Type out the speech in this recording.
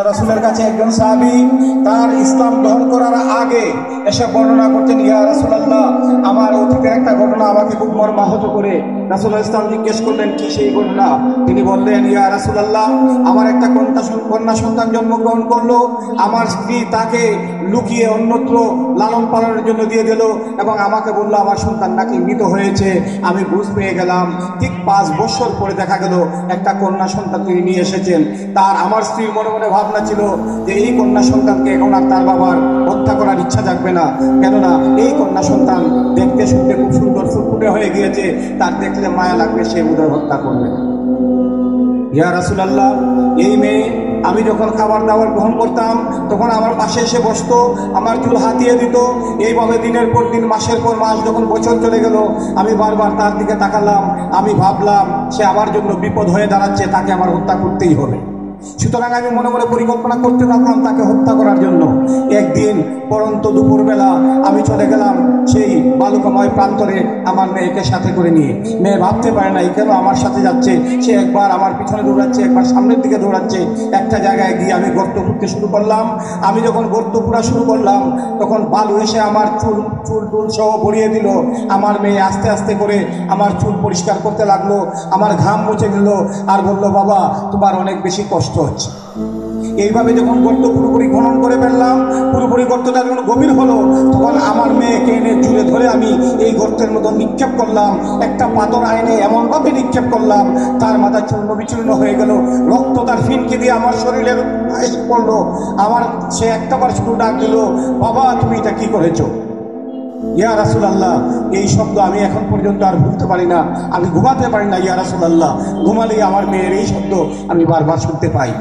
রাসূলের কাছে একজন সাহাবী তার ইসলাম গ্রহণ করার আগে এসে বর্ণনা করতেন, ইয়া রাসূলুল্লাহ, আমার অতীতের একটা ঘটনা আমাকে খুব মর্মাহত করে। রাসূলুল্লাহ ইসলাম জিজ্ঞেস করলেন, কি সেই ঘটনা? তিনি বললেন, ইয়া রাসূলুল্লাহ, আমার একটা কন্যা সন্তান জন্মগ্রহণ করলো। আমার স্ত্রী তাকে লুকিয়ে অন্যত্র লালন পালনের জন্য দিয়ে দিল এবং আমাকে বললো আমার সন্তান নাকি মৃত হয়েছে। আমি বুঝ পেয়ে গেলাম। ঠিক 5 বছর পরে দেখা গেল একটা কন্যা সন্তান তিনি নিয়ে এসেছেন। আমার স্ত্রীর মনে মনে ভাবনা ছিল যে এই কন্যা সন্তানকে এখন আর তার বাবার হত্যা করার ইচ্ছা জাগবে না, কেননা এই কন্যা সন্তান দেখতে শুনতে খুব সুন্দর ফুটফুটে হয়ে গিয়েছে, তার দেখলে মায়া লাগবে, সে বোধহয় হত্যা করবে না। ইয়া রাসূলুল্লাহ, এই মেয়ে আমি যখন খাবার দাবার গ্রহণ করতাম তখন আমার পাশে এসে বসতো, আমার চুল হাতিয়ে দিত। এইভাবে দিনের পর দিন, মাসের পর মাস, যখন বছর চলে গেল, আমি বারবার তার দিকে তাকালাম। আমি ভাবলাম সে আমার জন্য বিপদ হয়ে দাঁড়াচ্ছে, তাকে আমার হত্যা করতেই হবে। সুতরাং আমি মনে মনে পরিকল্পনা করতে থাকলাম তাকে হত্যা করার জন্য। একদিন পরন্ত দুপুরবেলা আমি চলে গেলাম সেই বালুকাময় প্রান্তরে আমার মেয়েকে সাথে করে নিয়ে। মেয়ে ভাবতে পারে না কেন আমার সাথে যাচ্ছে। সে একবার আমার পিছনে দৌড়াচ্ছে, একবার সামনের দিকে দৌড়াচ্ছে। একটা জায়গায় গিয়ে আমি গর্ত খুঁড়তে শুরু করলাম। আমি যখন গর্ত খোঁড়া শুরু করলাম তখন বালু এসে আমার চুল টুল সহ ভরিয়ে দিল। আমার মেয়ে আস্তে আস্তে করে আমার চুল পরিষ্কার করতে লাগলো, আমার ঘাম মুছে নিল আর বলল, বাবা তোমার অনেক বেশি কষ্ট হচ্ছে। এইভাবে যখন গর্ত পুরোপুরি খনন করে ফেললাম, পুরোপুরি গর্তটা যখন গভীর হলো, তখন আমার মেয়েকে এনে জুড়ে ধরে আমি এই গর্তের মতো নিক্ষেপ করলাম। একটা পাথর আইনে এমনভাবে নিক্ষেপ করলাম তার মাথা চূর্ণ বিচূর্ণ হয়ে গেল, রক্ত তার ফিনকে দিয়ে আমার শরীরের এসে পড়লো। সে একটাবার শুধু ডাক দিল, বাবা তুমি এটা কি করেছো? ইয়া রাসূলুল্লাহ, এই শব্দ আমি এখন পর্যন্ত আর ভুলতে পারি না। আমি ঘুমাতে পারি না ইয়া রাসূলুল্লাহ, ঘুমালেই আমার মেয়ের এই শব্দ আমি বারবার শুনতে পাই।